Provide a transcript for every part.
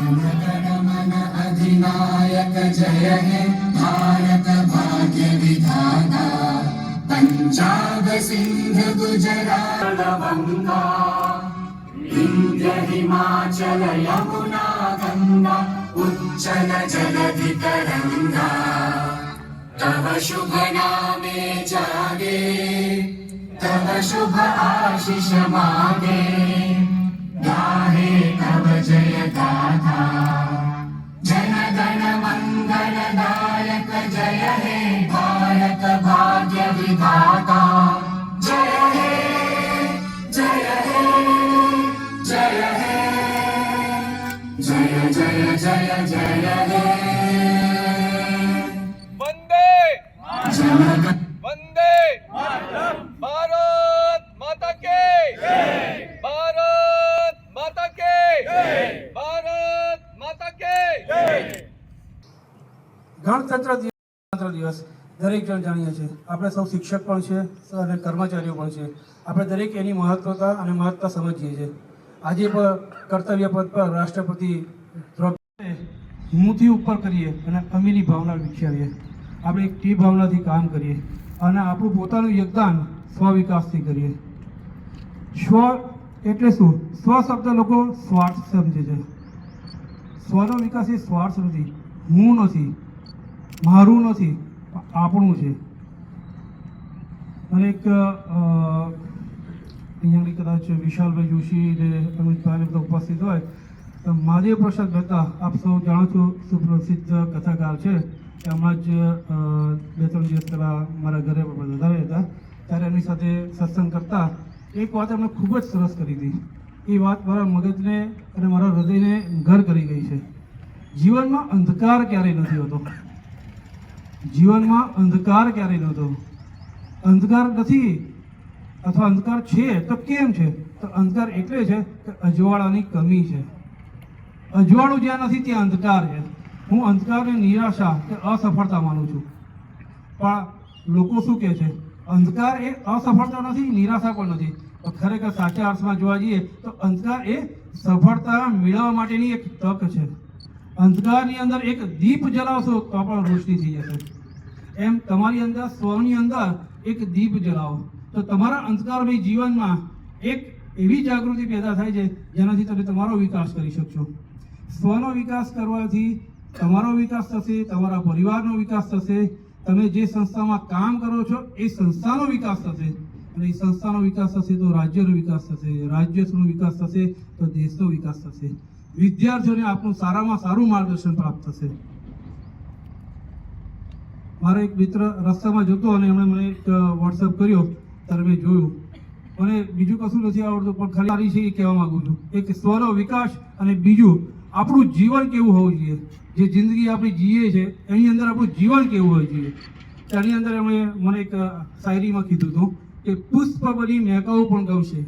जनगण मन अधिनायक जय हे भारत भाग्य विधाता पंजाब सिंध गुजरात गंगा विंध्य हिमाचल यमुना गंगा उच्चल जलधि तरंगा तव शुभ नामे जागे तव शुभ आशीष मागे गाहे तव जय गाथा जन गण मंगलदायक जय हे भारत भाग्य विधाता जय हे जय हे जय हे जय जय जय जय हे वंदे जन वंदे भारत माता के भारत माता के भारत माता के ગણતંત્ર દિવસ દરેક જણ જાણીએ છીએ. આપણે સૌ શિક્ષક પણ છે અને કર્મચારીઓ પણ છે. આપણે દરેક એની મહત્વતા અને મહત્તા સમજીએ છીએ. આજે પણ કર્તવ્ય પદ પર રાષ્ટ્રપતિ હુંથી ઉપર કરીએ અને અમીની ભાવના વિકસાવીએ. આપણે એક ટીમ ભાવનાથી કામ કરીએ અને આપણું પોતાનું યોગદાન સ્વવિકાસથી કરીએ. સ્વ એટલે શું? સ્વ શબ્દ લોકો સ્વાર્થ સમજે છે. સ્વનો વિકાસ એ સ્વાર્થ નથી, હું નથી, મારું નથી, આપણું છે. અને એક અહીંયાની કદાચ વિશાલભાઈ જોશી ને અમિતભાઈ બધા ઉપસ્થિત હોય તો મહાદેવ પ્રસાદ મહેતા આપ સૌ જાણો છો, સુપ્રસિદ્ધ કથાકાર છે. હમણાં જ 2-3 દિવસ પહેલાં મારા ઘરે વધારે હતા ત્યારે એમની સાથે સત્સંગ કરતા એક વાત એમણે ખૂબ જ સરસ કરી હતી. એ વાત મારા મગજને અને મારા હૃદયને ઘર કરી ગઈ છે. જીવનમાં અંધકાર ક્યારેય નથી હોતો. જીવનમાં અંધકાર ક્યારેય નહોતો. અંધકાર નથી અથવા અંધકાર છે તો કેમ છે? તો અંધકાર એટલે છે કે અજવાળાની કમી છે. અજવાળું જ્યાં નથી ત્યાં અંધકાર છે. હું અંધકારને નિરાશા કે અસફળતા માનું છું. પણ લોકો શું કહે છે? અંધકાર એ અસફળતા નથી, નિરાશા પણ નથી. તો ખરેખર સાચા અર્થમાં જોવા જઈએ તો અંધકાર એ સફળતા મેળવવા માટેની એક તક છે. અંધકારની અંદર એક દીપ જલાવશો તો પણ રોશની થઈ જશે. એમ તમારી અંદર સ્વની અંદર એક દીપ જલાવો તો તમારા અંધકારમય જીવનમાં એક એવી જાગૃતિ પેદા થાય છે જેનાથી તમે તમારો વિકાસ કરી શકશો. સ્વનો વિકાસ કરવાથી તમારો વિકાસ થશે, તમારા પરિવારનો વિકાસ થશે, તમે જે સંસ્થામાં કામ કરો છો એ સંસ્થાનો વિકાસ થશે અને એ સંસ્થાનો વિકાસ થશે તો રાજ્યનો વિકાસ થશે, રાજ્યનો વિકાસ થશે તો દેશનો વિકાસ થશે. વિદ્યાર્થીઓને આપણું સારામાં સારું માર્ગદર્શન પ્રાપ્ત થશે. મારો એક મિત્ર રસ્તામાં જતો અને એમણે મને એક વોટ્સઅપ કર્યો ત્યારે મેં જોયું. મને બીજું કશું નથી આવડતું પણ ખાલી છે એ કહેવા માગું છું. એક સ્વનો વિકાસ અને બીજું આપણું જીવન કેવું હોવું જોઈએ. જે જિંદગી આપણી જીએ છે એની અંદર આપણું જીવન કેવું હોવું જોઈએ. તેની અંદર એમણે મને એક શાયરીમાં કીધું હતું કે પુષ્પ બની મહેકાવું પણ ગમશે,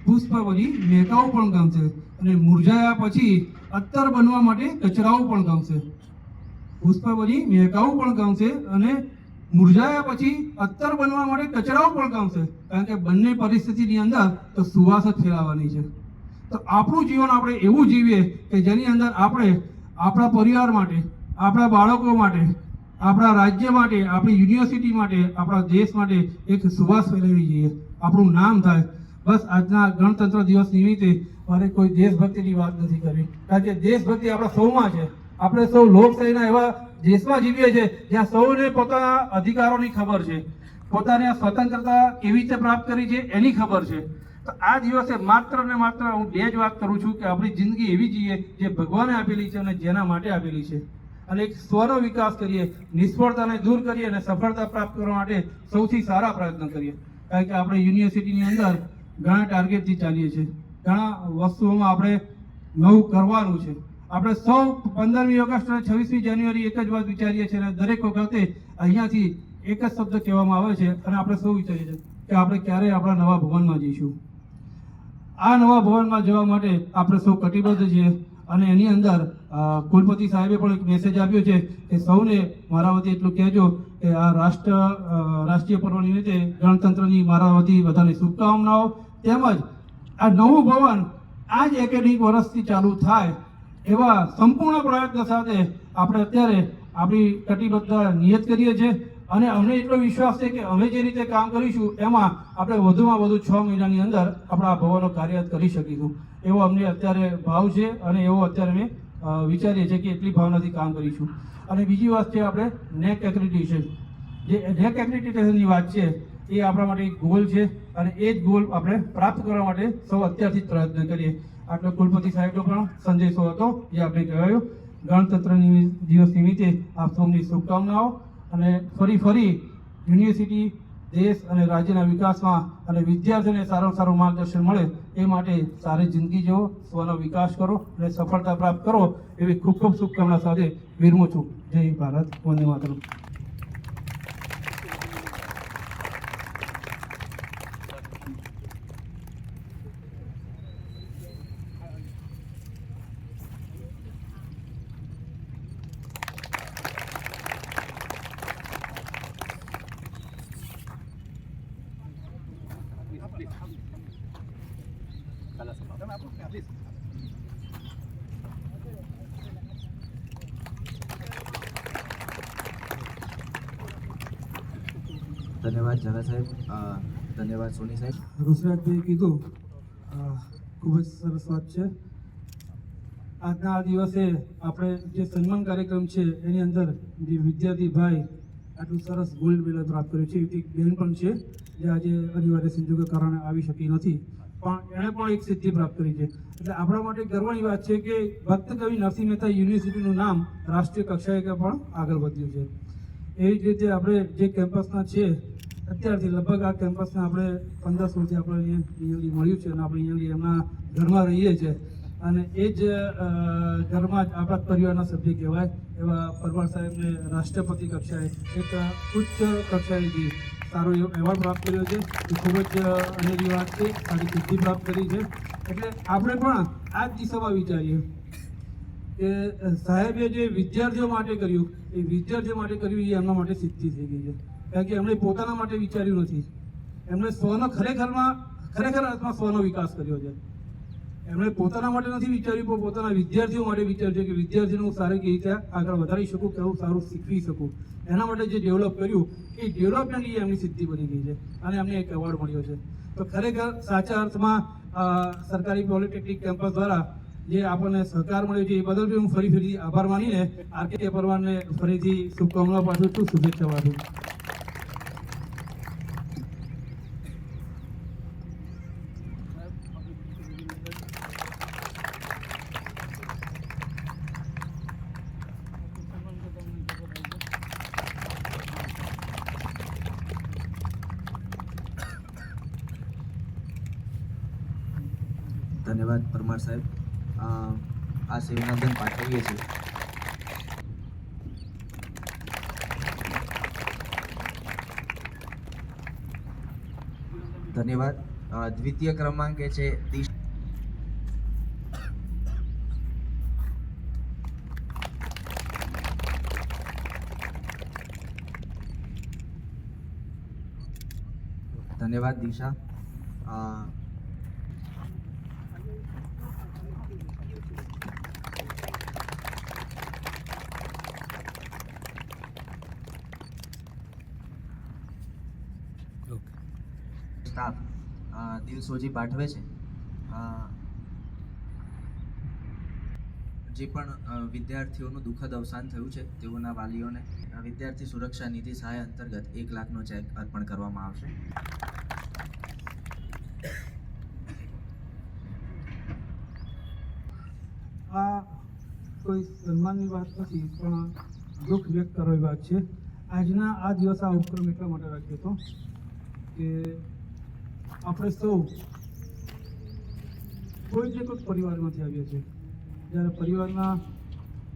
પુષ્પ બની મહેકાવું પણ ગમશે અને મુરઝાયા પછી અત્તર બનવા માટે કચરાવું પણ ગમશે. પુષ્પ બની મહેકાવું પણ ગમશે અને મુરઝાયા પછી અત્તર બનવા માટે કચરાવું પણ ગમશે. કારણ કે બંને પરિસ્થિતિની અંદર તો સુવાસ જ ફેલાવવાની છે. તો આપણું જીવન આપણે એવું જીવીએ કે જેની અંદર આપણે આપણા પરિવાર માટે, આપણા બાળકો માટે, આપણા રાજ્ય માટે, આપણી યુનિવર્સિટી માટે, આપણા દેશ માટે એક સુવાસ ફેલાવી જઈએ, આપણું નામ થાય. બસ આજના ગણતંત્ર દિવસ નિમિત્તે મારે કોઈ દેશભક્તિની વાત નથી કરવી, કારણ કે દેશભક્તિ આપણા સૌમાં છે. આપણે સૌ લોકશાહીના એવા દેશમાં જીવીએ છીએ જ્યાં સૌને પોતાના અધિકારોની ખબર છે, પોતાની સ્વતંત્રતા કેવી રીતે પ્રાપ્ત કરી છે એની ખબર છે. તો આ દિવસે માત્ર ને માત્ર હું બે જ વાત કરું છું કે આપણી જિંદગી એવી જીવીએ જે ભગવાને આપેલી છે અને જેના માટે આપેલી છે. અને એક સ્વનો વિકાસ કરીએ, નિષ્ફળતાને દૂર કરીએ અને સફળતા પ્રાપ્ત કરવા માટે સૌથી સારા પ્રયત્ન કરીએ. કારણ કે આપણે યુનિવર્સિટીની અંદર ઘણા ટાર્ગેટથી ચાલીએ છીએ, ઘણા વસ્તુઓમાં આપણે નવું કરવાનું છે. આપણે સૌ 15મી ઓગસ્ટ અને 26મી જાન્યુઆરી એક જ વાત વિચારીએ છીએ અને દરેક વખતે અહીંયાથી એક જ શબ્દ કહેવામાં આવે છે અને આપણે સૌ વિચારીએ છીએ કે આપણે ક્યારે આપણા નવા ભવનમાં જઈશું. આ નવા ભવનમાં જવા માટે આપણે સૌ કટિબદ્ધ છીએ અને એની અંદર કુલપતિ સાહેબે પણ એક મેસેજ આપ્યો છે કે સૌને મારા વતી એટલું કહેજો કે આ રાષ્ટ્રીય પર્વ નિમિત્તે ગણતંત્રની મારા વતી બધાને શુભકામનાઓ. તેમજ આ નવું ભવન આ જ એકેડેમિક વર્ષથી ચાલુ થાય એવા સંપૂર્ણ પ્રયત્ન સાથે આપણે અત્યારે આપણી કટિબદ્ધતા નિયત કરીએ છીએ અને અમને એટલો વિશ્વાસ છે કે અમે જે રીતે કામ કરીશું એમાં આપણે વધુમાં વધુ 6 મહિનાની અંદર આપણા આ ભવનો કાર્યરત કરી શકીશું એવો અમને અત્યારે ભાવ છે અને એવો અત્યારે અમે વિચારીએ છીએ કે એટલી ભાવનાથી કામ કરીશું. અને બીજી વાત છે આપણે નેક એક્રેડિટેશન. જે નેક એક્રેડિટેશનની વાત છે એ આપણા માટે એક ગોલ છે અને એ જ ગોલ આપણે પ્રાપ્ત કરવા માટે સૌ અત્યારથી જ પ્રયત્ન કરીએ. આટલો કુલપતિ સાહેબનો પણ સંદેશો હતો જે આપણે કહેવાયો. ગણતંત્ર દિવસ નિમિત્તે આપ સૌની શુભકામનાઓ અને ફરી યુનિવર્સિટી દેશ અને રાજ્યના વિકાસમાં અને વિદ્યાર્થીઓને સારામાં સારું માર્ગદર્શન મળે એ માટે સારી જિંદગી જીવો, સ્વનો વિકાસ કરો અને સફળતા પ્રાપ્ત કરો એવી ખૂબ ખૂબ શુભકામના સાથે વિરમું છું. જય ભારત, વંદે માતરમ. ધન્યવાદ ઝાલા સાહેબ, ધન્યવાદ સોની સાહેબ. ઋષરાજભાઈએ કીધું ખૂબ જ સરસ વાત છે. આજના આ દિવસે આપણે જે સન્માન કાર્યક્રમ છે એની અંદર જે વિદ્યાર્થી ભાઈ આટલું સરસ ગોલ્ડ મેડલ પ્રાપ્ત કર્યું છે એવી એક બેન પણ છે જે આજે અનિવાર્ય સંજોગો કારણે આવી શકી નથી પણ એણે પણ એક સિદ્ધિ પ્રાપ્ત કરી છે. એટલે આપણા માટે ગર્વની વાત છે કે ભક્ત કવિ નરસિંહ મહેતા યુનિવર્સિટીનું નામ રાષ્ટ્રીય કક્ષાએ પણ આગળ વધ્યું છે. એવી જ રીતે આપણે જે કેમ્પસના છે અત્યારથી લગભગ આ કેમ્પસને આપણે 15 વર્ષથી આપણે અહીંયા મળ્યું છે અને આપણે અહીંયા એમના ઘરમાં રહીએ છીએ અને એ જ ઘરમાં જ આપણા પરિવારના સભ્ય કહેવાય એવા પરમાર સાહેબને રાષ્ટ્રપતિ કક્ષાએ એક ઉચ્ચ કક્ષાએથી સારો એવો એવોર્ડ પ્રાપ્ત કર્યો છે. એ ખૂબ જ અનેરી વાત છે, સારી સિદ્ધિ પ્રાપ્ત કરી છે. એટલે આપણે પણ આ જ દિશામાં વિચારીએ કે સાહેબે જે વિદ્યાર્થીઓ માટે કર્યું એ વિદ્યાર્થીઓ માટે કર્યું એ એમના માટે સિદ્ધિ થઈ ગઈ છે. કારણ કે એમણે પોતાના માટે વિચાર્યું નથી, એમણે સ્વનો ખરેખર અર્થમાં સ્વનો વિકાસ કર્યો છે. એમણે પોતાના માટે નથી વિચાર્યું પણ પોતાના વિદ્યાર્થીઓ માટે વિચાર્યું છે કે વિદ્યાર્થીને હું સારી રીતે આગળ વધારી શકું, કે હું સારું શીખવી શકું. એના માટે જે ડેવલપ કર્યું એ ડેવલપમેન્ટ એમની સિદ્ધિ બની ગઈ છે અને એમને એક એવોર્ડ મળ્યો છે. તો ખરેખર સાચા અર્થમાં સરકારી પોલિટેકનિક કેમ્પસ દ્વારા જે આપણને સહકાર મળ્યો છે એ બદલ હું ફરી આભાર માનીને આરકે પરમારને ફરીથી શુભકામનાઓ પાઠવું છું, શુભેચ્છા પાઠવું છું. ધન્યવાદ પરમાર સાહેબ. આ સેવાનંદન પાઠવીએ છીએ. ધન્યવાદ. દ્વિતીય ક્રમાંકે છે ધન્યવાદ દિશા. સ્ટાફ દિવસોજી પાઠવે છે. જે પણ વિદ્યાર્થીઓનું દુઃખદ અવસાન થયું છે તેઓના વાલીઓને વિદ્યાર્થી સુરક્ષા નિધિ સહાય અંતર્ગત 1 લાખનો ચેક અર્પણ કરવામાં આવશે. આ કોઈ સન્માનની વાત નથી પણ દુઃખ વ્યક્ત કરવાની વાત છે. આજના આ દિવસ આ ઉપક્રમ એટલા માટે રાખ્યો હતો કે આપણે સૌ કોઈ પરિવારમાંથી આવીએ છીએ. જ્યારે પરિવારના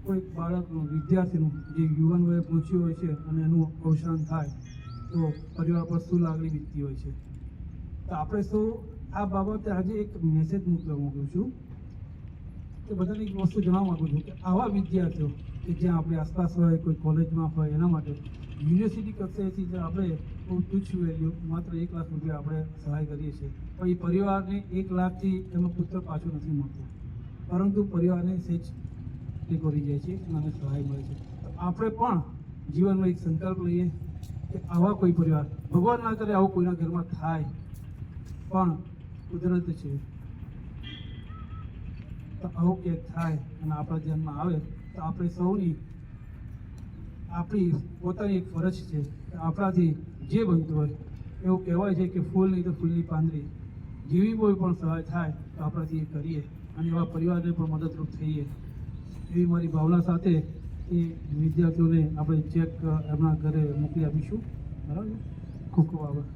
કોઈ બાળકનું, વિદ્યાર્થીનું જે યુવાન વયે પહોંચ્યું હોય છે અને એનું અવસાન થાય તો પરિવાર પર શું લાગણી વીતતી હોય છે. તો આપણે સૌ આ બાબતે આજે એક મેસેજ મૂકવા માગું છું કે બધાને એક વસ્તુ જણાવવા માગું છું કે આવા વિદ્યાર્થીઓ કે જ્યાં આપણે આસપાસ હોય, કોઈ કોલેજમાં હોય, એના માટે યુનિવર્સિટી કક્ષાએથી જે આપણે બહુ તુચ્છ વેલ્યુ માત્ર 1 લાખ રૂપિયા આપણે સહાય કરીએ છીએ પણ એ પરિવારને 1 લાખથી એનો પુત્ર પાછો નથી મળતો, પરંતુ પરિવારને સેજ તકલીફો રહી જાય છે અને અમને સહાય મળે છે. તો આપણે પણ જીવનમાં એક સંકલ્પ લઈએ કે આવા કોઈ પરિવાર, ભગવાન ના કરે આવું કોઈના ઘરમાં થાય, પણ કુદરત છે તો આવું ક્યાંક થાય અને આપણા ધ્યાનમાં આવે તો આપણે સૌની આપણી પોતાની એક ફરજ છે કે આપણાથી જે બનતું હોય, એવું કહેવાય છે કે ફૂલ નહીં તો ફૂલની પાંદડી, જેવી કોઈ પણ સહાય થાય તો આપણાથી એ કરીએ અને એવા પરિવારને પણ મદદરૂપ થઈએ, એવી મારી ભાવના સાથે એ વિદ્યાર્થીઓને આપણે ચેક એમના ઘરે મોકલી આપીશું. બરાબર, ખૂબ ખૂબ આભાર.